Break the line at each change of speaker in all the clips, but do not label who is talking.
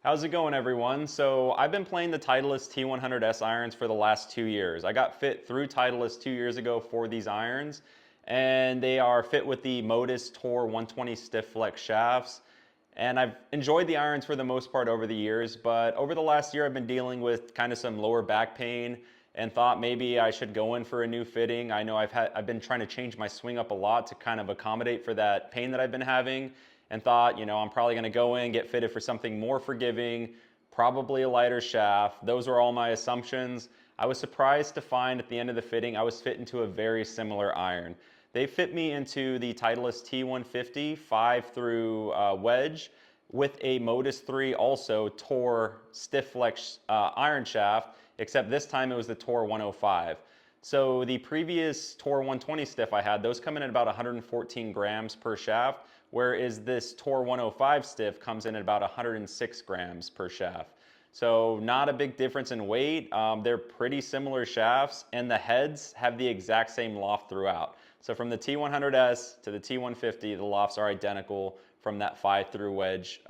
How's it going, everyone? So I've been playing the Titleist T100s irons for the last 2 years. I got fit through Titleist 2 years ago for these irons, and they are fit with the Modus Tour 120 stiff flex shafts. And I've enjoyed the irons for the most part over the years, but over the last year I've been dealing with kind of some lower back pain and thought maybe I should go in for a new fitting. I know I've been trying to change my swing up a lot to kind of accommodate for that pain that I've been having, and thought, I'm probably going to go in, get fitted for something more forgiving, probably a lighter shaft. Those were all my assumptions. I was surprised to find at the end of the fitting I was fit into a very similar iron. They fit me into the Titleist T150 5 through wedge with a Modus 3 also Tour stiff flex iron shaft, except this time it was the Tour 105. So the previous Tour 120 stiff I had, those come in at about 114 grams per shaft, whereas this Tour 105 stiff comes in at about 106 grams per shaft. So not a big difference in weight. They're pretty similar shafts, and the heads have the exact same loft throughout. So from the T100S to the T150, the lofts are identical from that 5 through wedge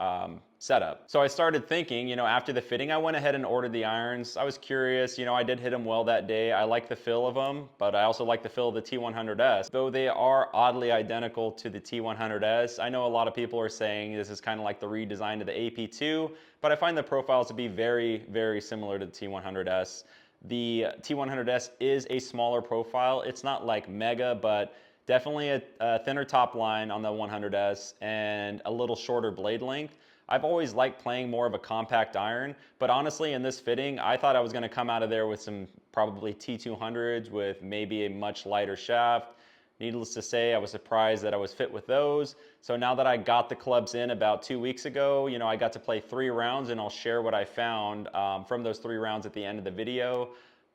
setup. So I started thinking, after the fitting, I went ahead and ordered the irons. I was curious, I did hit them well that day. I like the feel of them, but I also like the feel of the T100S. Though they are oddly identical to the T100S, I know a lot of people are saying this is kind of like the redesign of the AP2, but I find the profiles to be very, very similar to the T100S. The T100S is a smaller profile. It's not like mega, but definitely a thinner top line on the 100S and a little shorter blade length. I've always liked playing more of a compact iron, but honestly in this fitting, I thought I was gonna come out of there with some probably T200s with maybe a much lighter shaft. Needless to say, I was surprised that I was fit with those. So now that I got the clubs in about 2 weeks ago, I got to play 3 rounds, and I'll share what I found from those 3 rounds at the end of the video.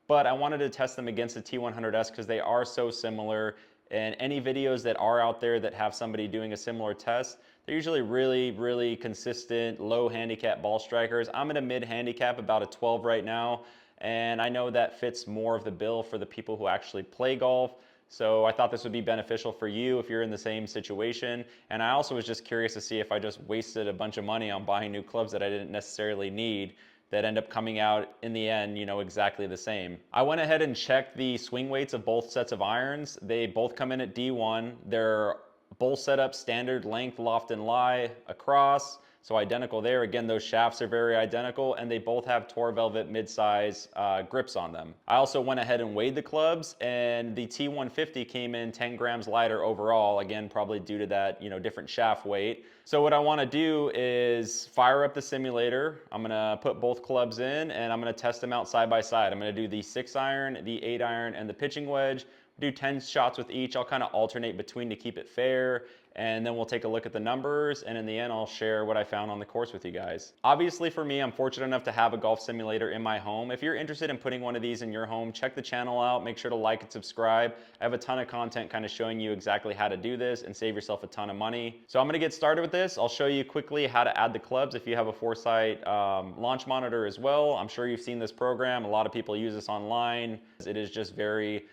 But I wanted to test them against the T100S because they are so similar. And any videos that are out there that have somebody doing a similar test, they're usually really, really consistent, low handicap ball strikers. I'm in a mid handicap, about a 12 right now. And I know that fits more of the bill for the people who actually play golf. So I thought this would be beneficial for you if you're in the same situation. And I also was just curious to see if I just wasted a bunch of money on buying new clubs that I didn't necessarily need, that end up coming out in the end, exactly the same. I went ahead and checked the swing weights of both sets of irons. They both come in at D1. They're both set up standard length, loft, and lie across. So identical there. Again, those shafts are very identical, and they both have Tour Velvet mid-size grips on them. I also went ahead and weighed the clubs, and the T150 came in 10 grams lighter overall. Again, probably due to that, different shaft weight. So what I want to do is fire up the simulator. I'm gonna put both clubs in, and I'm gonna test them out side by side. I'm gonna do the 6 iron, the 8 iron, and the pitching wedge. Do 10 shots with each. I'll kind of alternate between to keep it fair, and then we'll take a look at the numbers, and in the end I'll share what I found on the course with you guys. Obviously for me, I'm fortunate enough to have a golf simulator in my home. If you're interested in putting one of these in your home, check the channel out, make sure to like and subscribe. I have a ton of content kind of showing you exactly how to do this and save yourself a ton of money. So I'm gonna get started with this. I'll show you quickly how to add the clubs if you have a Foresight launch monitor as well. I'm sure you've seen this program. A lot of people use this online. It is just very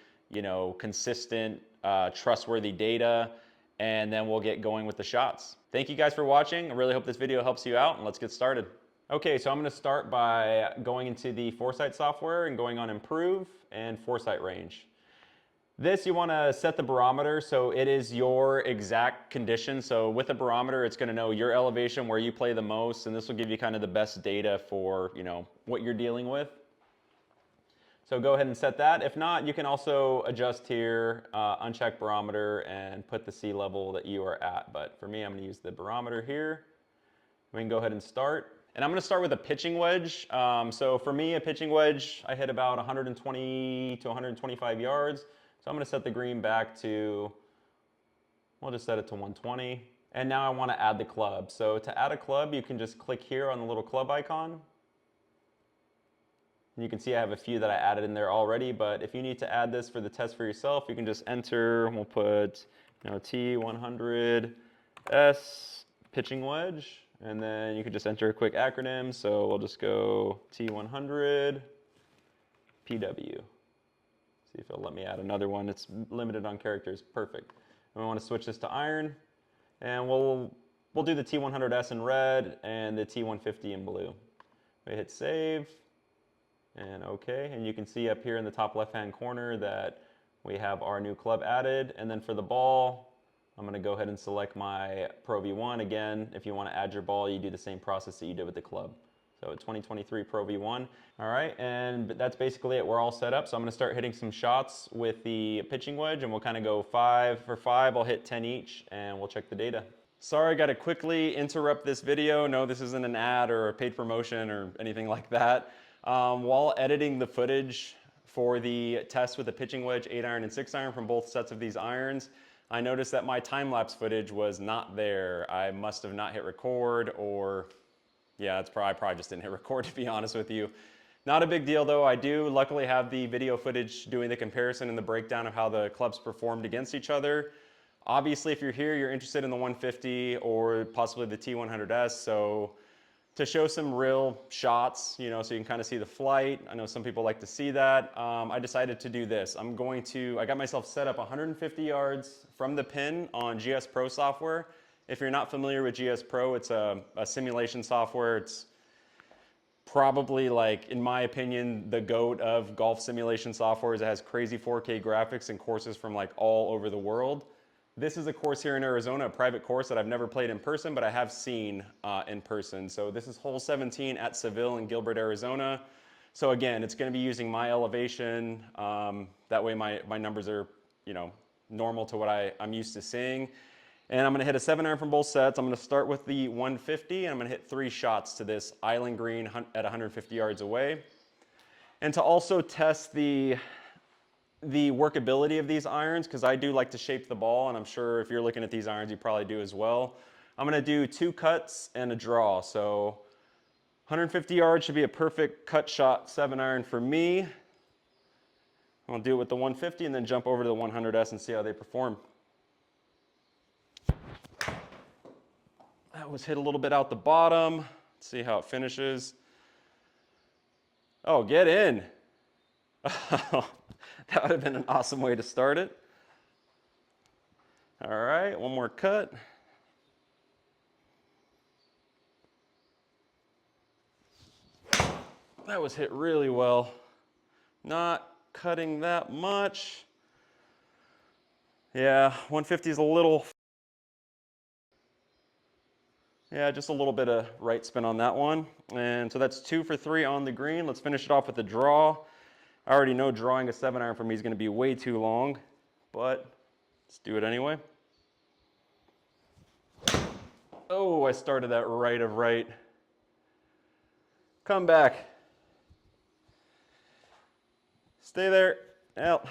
consistent, trustworthy data, and then we'll get going with the shots. Thank you guys for watching. I really hope this video helps you out, and let's get started. Okay, so I'm gonna start by going into the Foresight software and going on Improve and Foresight Range. This, you wanna set the barometer so it is your exact condition. So with the barometer, it's gonna know your elevation, where you play the most, and this will give you kind of the best data for what you're dealing with. So go ahead and set that. If not, you can also adjust here, uncheck barometer, and put the sea level that you are at. But for me, I'm gonna use the barometer here. We can go ahead and start. And I'm gonna start with a pitching wedge. So for me, a pitching wedge, I hit about 120 to 125 yards. So I'm gonna set the green back to, we'll just set it to 120. And now I wanna add the club. So to add a club, you can just click here on the little club icon. You can see I have a few that I added in there already, but if you need to add this for the test for yourself, you can just enter, we'll put T100S pitching wedge, and then you can just enter a quick acronym. So we'll just go T100 PW. See if it'll let me add another one. It's limited on characters. Perfect. And we want to switch this to iron, and we'll we'll do the T100s in red and the T150 in blue. We hit save and okay, and you can see up here in the top left-hand corner that we have our new club added. And then for the ball, I'm going to go ahead and select my Pro V1. Again, if you want to add your ball, you do the same process that you did with the club. So a 2023 Pro V1. All right, and that's basically it. We're all set up. So I'm going to start hitting some shots with the pitching wedge, and we'll kind of go 5 for 5. I'll hit 10 each, and we'll check the data. Sorry, I got to quickly interrupt this video. No, this isn't an ad or a paid promotion or anything like that. While editing the footage for the test with the pitching wedge, 8-iron and 6-iron from both sets of these irons, I noticed that my time-lapse footage was not there. I must have not hit record, or yeah, I probably just didn't hit record, to be honest with you. Not a big deal though. I do luckily have the video footage doing the comparison and the breakdown of how the clubs performed against each other. Obviously, if you're here, you're interested in the 150 or possibly the T100s. So to show some real shots, you know, so you can kind of see the flight. I know some people like to see that. I decided to do this. I got myself set up 150 yards from the pin on GS Pro software. If you're not familiar with GS Pro, it's a simulation software. It's probably, like, in my opinion, the GOAT of golf simulation software. It has crazy 4K graphics and courses from like all over the world. This is a course here in Arizona, a private course that I've never played in person, but I have seen in person. So this is hole 17 at Seville in Gilbert, Arizona. So again, it's going to be using my elevation. That way my numbers are, you know, normal to what I'm used to seeing. And I'm going to hit a 7-iron from both sets. I'm going to start with the 150, and I'm going to hit 3 shots to this island green at 150 yards away. And to also test the workability of these irons, because I do like to shape the ball, and I'm sure if you're looking at these irons, you probably do as well. I'm going to do 2 cuts and a draw. So 150 yards should be a perfect cut shot 7-iron for me. I'll do it with the 150 and then jump over to the 100s and see how they perform. That was hit a little bit out the bottom. Let's see how it finishes. Oh, get in. That would have been an awesome way to start it. All right, one more cut. That was hit really well. Not cutting that much. Yeah, 150 is a little. Yeah, just a little bit of right spin on that one. And so that's 2 for 3 on the green. Let's finish it off with a draw. I already know drawing a 7-iron for me is going to be way too long, but let's do it anyway. Oh, I started that right of right. Come back. Stay there. Well,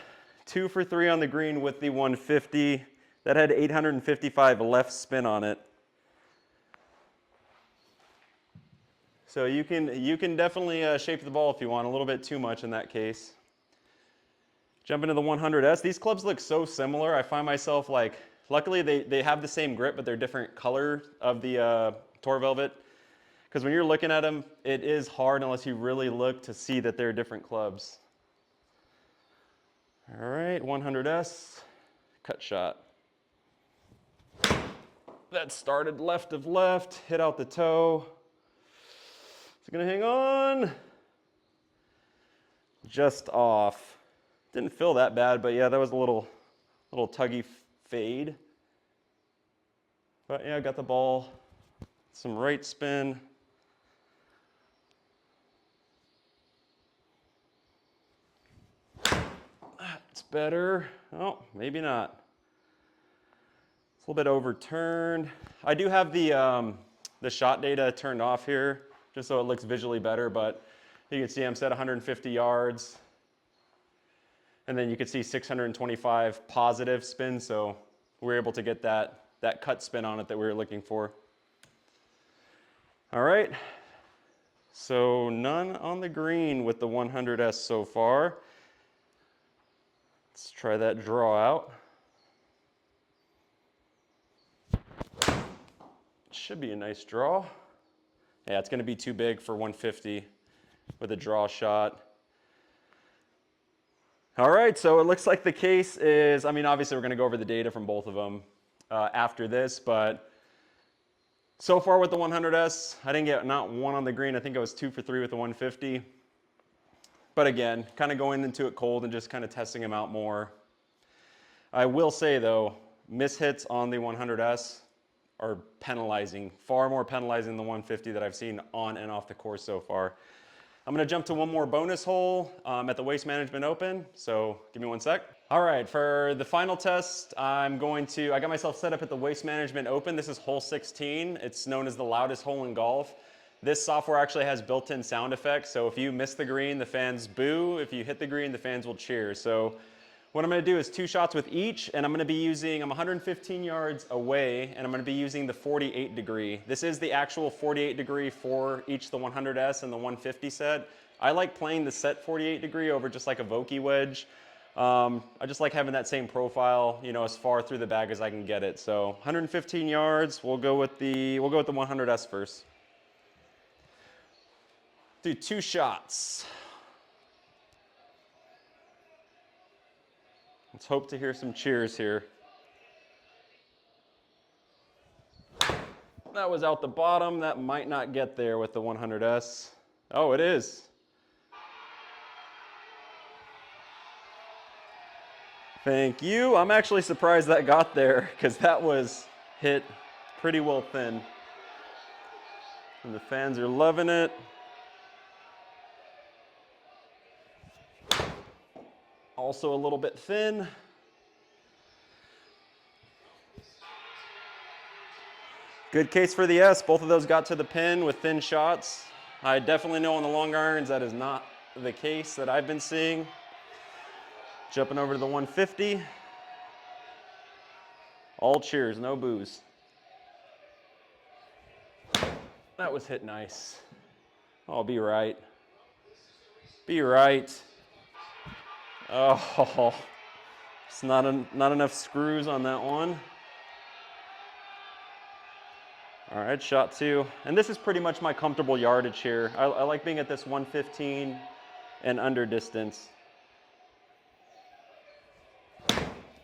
2 for 3 on the green with the 150. That had 855 left spin on it. So you can definitely shape the ball if you want, a little bit too much in that case. Jump into the 100s. These clubs look so similar. I find myself like, luckily they have the same grip, but they're different color of the Tour Velvet. Because when you're looking at them, it is hard unless you really look to see that they're different clubs. All right, 100s, cut shot. That started left of left, hit out the toe. It's gonna hang on. Just off. Didn't feel that bad, but yeah, that was a little tuggy fade. But yeah, I got the ball, some right spin. That's better. Oh, maybe not. It's a little bit overturned. I do have the shot data turned off here, just so it looks visually better, but you can see I'm set 150 yards. And then you can see 625 positive spin, so we're able to get that cut spin on it that we were looking for. All right, so none on the green with the 100s so far. Let's try that draw out. Should be a nice draw. Yeah, it's going to be too big for 150 with a draw shot. All right, so it looks like the case is, I mean, obviously we're going to go over the data from both of them after this, but So far with the 100S, I didn't get not one on the green. I think I was 2 for 3 with the 150. But again, kind of going into it cold and just kind of testing them out more. I will say though, mishits on the 100S are penalizing, far more penalizing than the 150 that I've seen on and off the course so far. I'm gonna jump to one more bonus hole at the Waste Management Open, so give me one sec. All right, for the final test, I got myself set up at the Waste Management Open. This is hole 16. It's known as the loudest hole in golf. This software actually has built-in sound effects, so if you miss the green, the fans boo. If you hit the green, the fans will cheer. So what I'm gonna do is 2 shots with each, and I'm 115 yards away, and I'm gonna be using the 48 degree. This is the actual 48 degree for each the 100S and the 150 set. I like playing the set 48 degree over just like a Vokey wedge. I just like having that same profile, you know, as far through the bag as I can get it. So 115 yards, we'll go with the 100S first. Do 2 shots. Let's hope to hear some cheers here. That was out the bottom. That might not get there with the 100S. Oh, it is. Thank you. I'm actually surprised that got there because that was hit pretty well thin. And the fans are loving it. Also a little bit thin. Good case for the S. Both of those got to the pin with thin shots. I definitely know on the long irons that is not the case that I've been seeing. Jumping over to the 150. All cheers, no booze. That was hit nice. I'll be right. Be right. Oh, it's not enough screws on that one. All right, shot 2. And this is pretty much my comfortable yardage here. I like being at this 115 and under distance.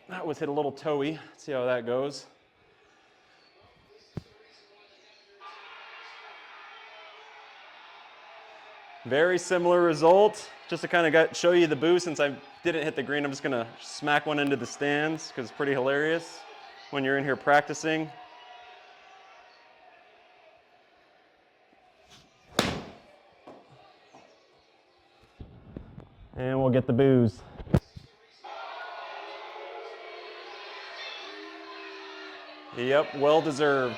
That was hit a little toey. Let's see how that goes. Very similar result. Just to kind of show you the boost, since I didn't hit the green, I'm just gonna smack one into the stands because it's pretty hilarious when you're in here practicing. And we'll get the booze. Yep, well deserved,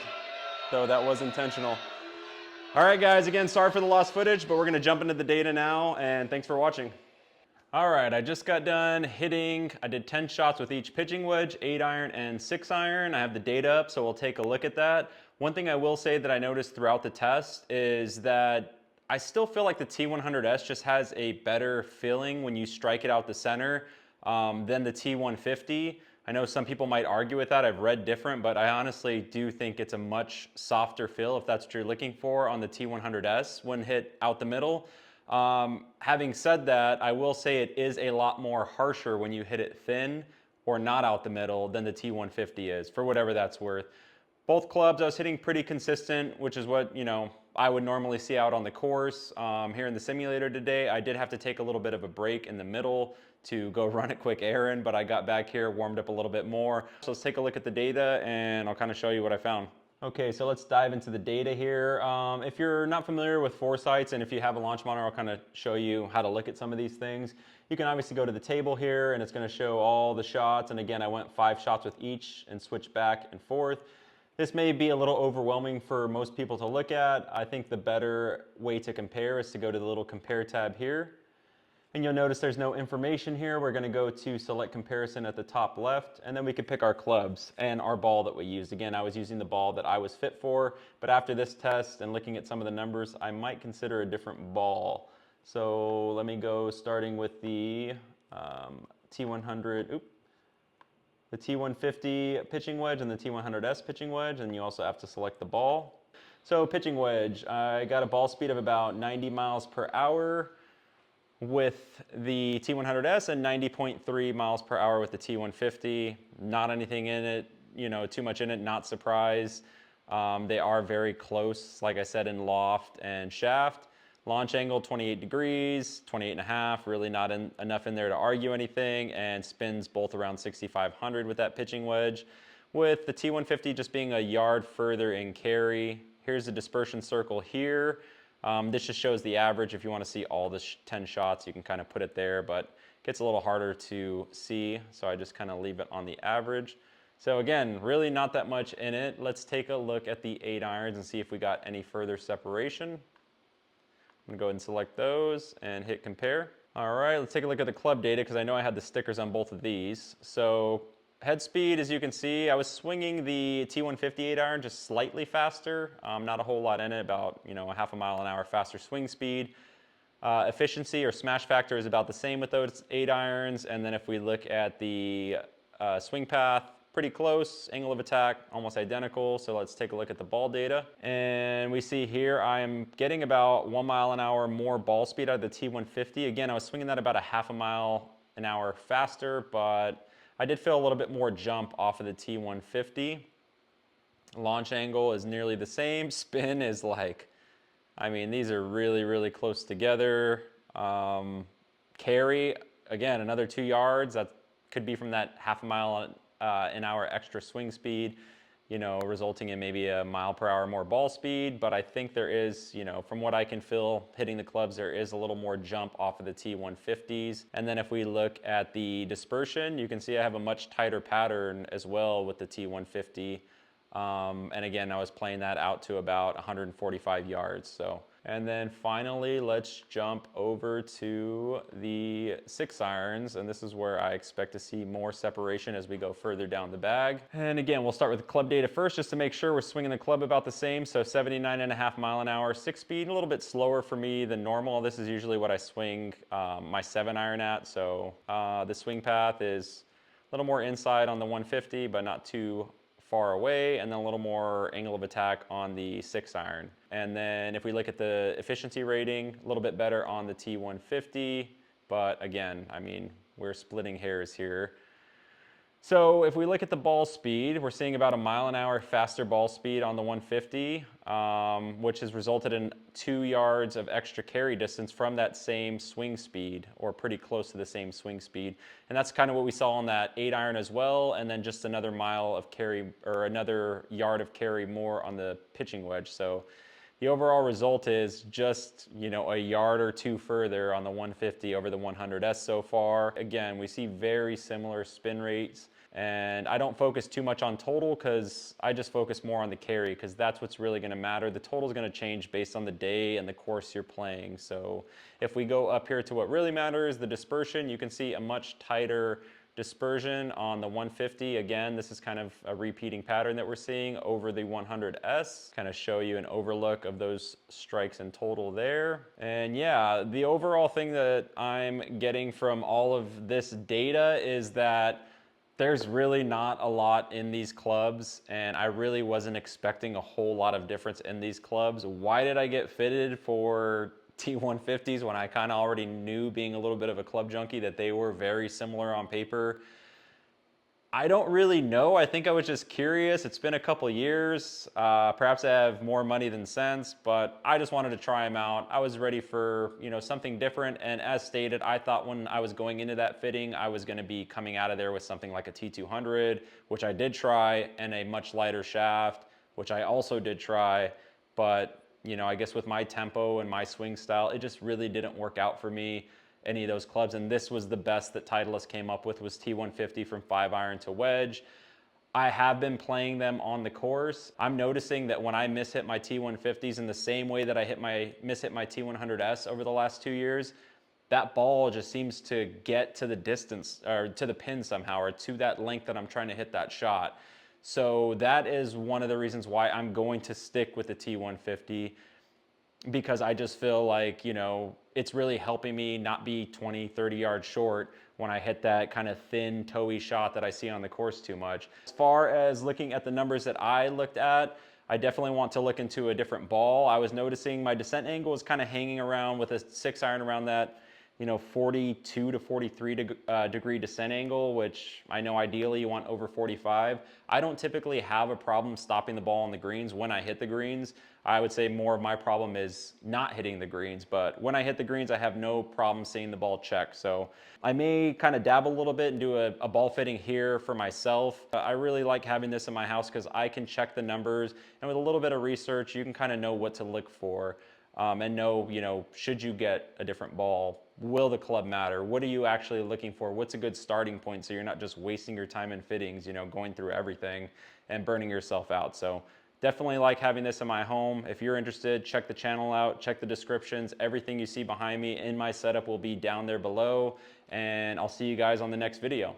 though that was intentional. All right, guys, again, sorry for the lost footage, but we're gonna jump into the data now, and thanks for watching. All right, I just got done hitting, I did 10 shots with each pitching wedge, 8 iron and 6 iron. I have the data up, so we'll take a look at that. One thing I will say that I noticed throughout the test is that I still feel like the T100S just has a better feeling when you strike it out the center than the T150. I know some people might argue with that. I've read different, but I honestly do think it's a much softer feel, if that's what you're looking for, on the T100S when hit out the middle. Having said that, I will say it is a lot more harsher when you hit it thin or not out the middle than the T150 is, for whatever that's worth. Both clubs I was hitting pretty consistent, which is what, you know, I would normally see out on the course. Here in the simulator today, I did have to take a little bit of a break in the middle to go run a quick errand, but I got back here, warmed up a little bit more. So let's take a look at the data and I'll kind of show you what I found. Okay, so let's dive into the data here. If you're not familiar with foresights, and if you have a launch monitor, I'll kind of show you how to look at some of these things. You can obviously go to the table here and it's going to show all the shots. And again, I went 5 shots with each and switched back and forth. This may be a little overwhelming for most people to look at. I think the better way to compare is to go to the little compare tab here. And you'll notice there's no information here. We're gonna go to select comparison at the top left, and then we can pick our clubs and our ball that we used. Again, I was using the ball that I was fit for, but after this test and looking at some of the numbers, I might consider a different ball. So let me go starting with the T100, the T150 pitching wedge and the T100S pitching wedge, and you also have to select the ball. So pitching wedge, I got a ball speed of about 90 miles per hour with the T100S and 90.3 miles per hour with the T150. Not anything in it, you know, too much in it, not surprised. They are very close, like I said, in loft and shaft. Launch angle 28 degrees, 28 and a half, really not enough in there to argue anything, and spins both around 6,500 with that pitching wedge. With the T150 just being a yard further in carry. Here's the dispersion circle here. This just shows the average. If you want to see all the 10 shots, you can kind of put it there, but it gets a little harder to see, so I just kind of leave it on the average. So again, really not that much in it. Let's take a look at the 8 irons and see if we got any further separation. I'm gonna go ahead and select those and hit compare. All right, let's take a look at the club data because I know I had the stickers on both of these. So head speed, as you can see, I was swinging the T150 8 iron just slightly faster. Not a whole lot in it, about a half a mile an hour faster swing speed. Efficiency or smash factor is about the same with those 8 irons. And then if we look at the swing path, pretty close. Angle of attack, almost identical. So let's take a look at the ball data. And we see here I am getting about 1 mile an hour more ball speed out of the T150. Again, I was swinging that about a half a mile an hour faster, but I did feel a little bit more jump off of the T150. Launch angle is nearly the same. Spin is like, I mean, these are really, really close together. Carry, again, another 2 yards. That could be from that half a mile an hour extra swing speed, resulting in maybe a mile per hour more ball speed. But I think there is, from what I can feel hitting the clubs, there is a little more jump off of the T150s. And then if we look at the dispersion, you can see I have a much tighter pattern as well with the T150. And again, I was playing that out to about 145 yards. And then finally, let's jump over to the 6 irons. And this is where I expect to see more separation as we go further down the bag. And again, we'll start with the club data first, just to make sure we're swinging the club about the same. So 79.5 mile an hour, 6 speed, a little bit slower for me than normal. This is usually what I swing my 7 iron at. So the swing path is a little more inside on the 150, but not too far away, and then a little more angle of attack on the 6 iron. And then if we look at the efficiency rating, a little bit better on the T150, but again, I mean, we're splitting hairs here. So if we look at the ball speed, we're seeing about a mile an hour faster ball speed on the 150, which has resulted in 2 yards of extra carry distance from that same swing speed, or pretty close to the same swing speed. And that's kind of what we saw on that 8 iron as well, and then just another mile of carry, or another yard of carry more on the pitching wedge. So the overall result is just, a yard or 2 further on the 150 over the 100S so far. Again, we see very similar spin rates, and I don't focus too much on total because I just focus more on the carry, because that's what's really going to matter. The total is going to change based on the day and the course you're playing. So if we go up here to what really matters, the dispersion, you can see a much tighter dispersion on the 150. Again, this is kind of a repeating pattern that we're seeing over the 100S. Kind of show you an overlook of those strikes in total there. And yeah, the overall thing that I'm getting from all of this data is that there's really not a lot in these clubs, and I really wasn't expecting a whole lot of difference in these clubs. Why did I get fitted for T150s when I kind of already knew, being a little bit of a club junkie, that they were very similar on paper? I don't really know. I think I was just curious. It's been a couple years. Perhaps I have more money than sense, but I just wanted to try them out. I was ready for, something different. And as stated, I thought when I was going into that fitting, I was going to be coming out of there with something like a T200, which I did try, and a much lighter shaft, which I also did try. But, I guess with my tempo and my swing style, it just really didn't work out for me, any of those clubs. And this was the best that Titleist came up with, was T150 from 5 iron to wedge. I have been playing them on the course. I'm noticing that when I miss hit my T150s in the same way that I miss hit my T100S over the last 2 years, that ball just seems to get to the distance, or to the pin somehow, or to that length that I'm trying to hit that shot. So that is one of the reasons why I'm going to stick with the T150, because I just feel like, it's really helping me not be 20, 30 yards short when I hit that kind of thin, toey shot that I see on the course too much. As far as looking at the numbers that I looked at, I definitely want to look into a different ball. I was noticing my descent angle is kind of hanging around with a 6 iron around that 42 to 43 degree descent angle, which I know ideally you want over 45. I don't typically have a problem stopping the ball on the greens when I hit the greens. I would say more of my problem is not hitting the greens, but when I hit the greens, I have no problem seeing the ball check. So I may kind of dabble a little bit and do a ball fitting here for myself. I really like having this in my house because I can check the numbers, and with a little bit of research, you can kind of know what to look for. And know, should you get a different ball? Will the club matter? What are you actually looking for? What's a good starting point so you're not just wasting your time in fittings, going through everything and burning yourself out. So definitely like having this in my home. If you're interested, check the channel out, check the descriptions. Everything you see behind me in my setup will be down there below, and I'll see you guys on the next video.